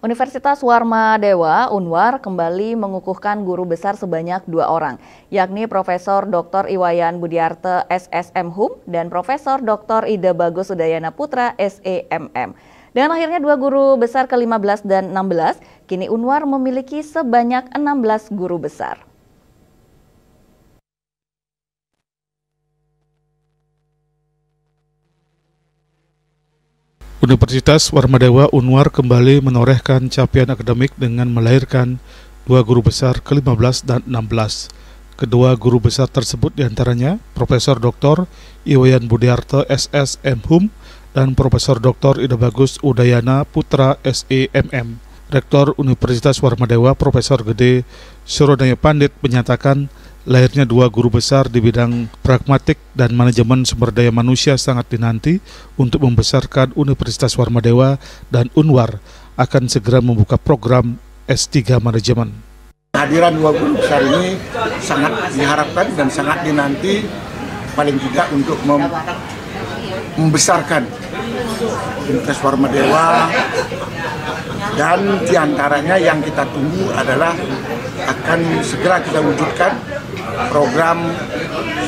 Universitas Warma Dewa Unwar kembali mengukuhkan guru besar sebanyak 2 orang, yakni Profesor Dr. Iwayan Budiarte SSM.Hum dan Profesor Dr. Ida Bagus Udayana Putra SEMM. Dengan akhirnya 2 guru besar ke-15 dan 16, kini Unwar memiliki sebanyak 16 guru besar. Universitas Warma Dewa Unwar kembali menorehkan capaian akademik dengan melahirkan 2 guru besar ke-15 dan 16. Kedua guru besar tersebut diantaranya Profesor Dr. Iwayan Budiarte SSM.Hum dan Profesor Dr. Ida Bagus Udayana Putra SEMM. Rektor Universitas Warma Dewa Profesor Gede Surodaya Pandit menyatakan lahirnya 2 guru besar di bidang pragmatik dan manajemen sumber daya manusia sangat dinanti untuk membesarkan Universitas Warma Dewa, dan Unwar akan segera membuka program S3 manajemen. Hadiran 2 guru besar ini sangat diharapkan dan sangat dinanti, paling tidak untuk membesarkan Universitas Warma Dewa, dan diantaranya yang kita tunggu adalah akan segera kita wujudkan program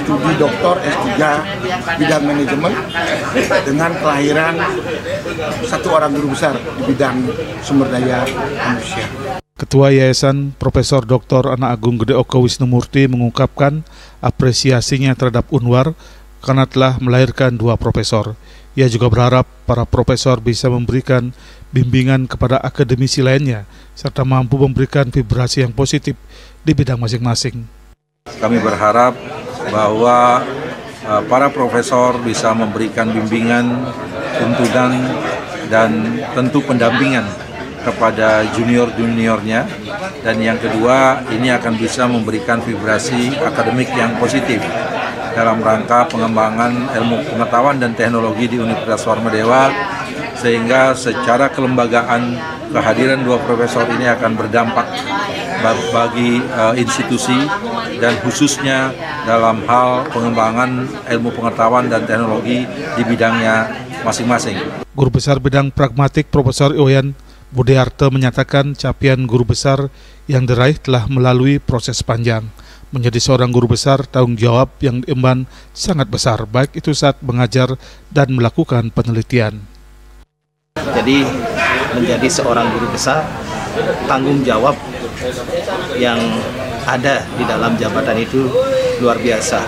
studi doktor S3 bidang manajemen dengan kelahiran 1 orang guru besar di bidang sumber daya manusia. Ketua Yayasan Profesor Dr. Anak Agung Gede Oko Wisnumurti mengungkapkan apresiasinya terhadap Unwar karena telah melahirkan 2 profesor. Ia juga berharap para profesor bisa memberikan bimbingan kepada akademisi lainnya serta mampu memberikan vibrasi yang positif di bidang masing-masing. Kami berharap bahwa para profesor bisa memberikan bimbingan, tuntunan, dan tentu pendampingan kepada junior-juniornya. Dan yang kedua, ini akan bisa memberikan vibrasi akademik yang positif dalam rangka pengembangan ilmu pengetahuan dan teknologi di Universitas Warma Dewa, sehingga secara kelembagaan kehadiran 2 profesor ini akan berdampak bagi institusi dan khususnya dalam hal pengembangan ilmu pengetahuan dan teknologi di bidangnya masing-masing. Guru besar bidang pragmatik Profesor Iwayan Budiarte menyatakan capaian guru besar yang diraih telah melalui proses panjang. Menjadi seorang guru besar, tanggung jawab yang diemban sangat besar, baik itu saat mengajar dan melakukan penelitian. Jadi menjadi seorang guru besar, tanggung jawab yang ada di dalam jabatan itu luar biasa.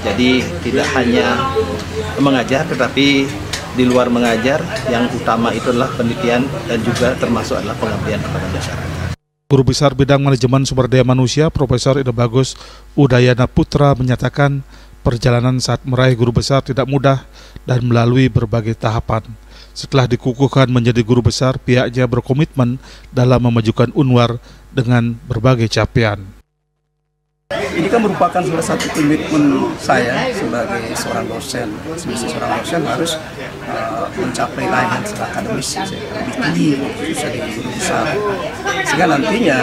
Jadi tidak hanya mengajar, tetapi di luar mengajar yang utama itu adalah penelitian dan juga termasuk adalah pengabdian kepada masyarakat. Guru besar bidang manajemen sumber daya manusia Profesor Ida Bagus Udayana Putra menyatakan perjalanan saat meraih guru besar tidak mudah dan melalui berbagai tahapan. Setelah dikukuhkan menjadi guru besar, pihaknya berkomitmen dalam memajukan Unwar dengan berbagai capaian. Ini kan merupakan salah satu komitmen saya sebagai seorang dosen. Sebagai seorang dosen harus mencapai nilai akademis lebih tinggi, bisa di guru besar. Sehingga nantinya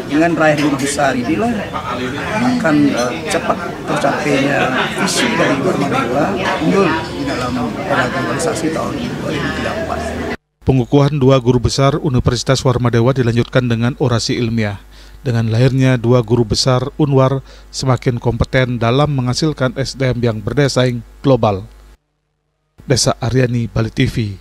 dengan raih guru besar inilah akan cepat tercapainya visi dari Warma Dewa unggul di dalam organisasi tahun 2034. Pengukuhan 2 guru besar Universitas Warma Dewa dilanjutkan dengan orasi ilmiah. Dengan lahirnya 2 guru besar, Unwar semakin kompeten dalam menghasilkan SDM yang berdaya saing global. Desa Aryani, Bali TV.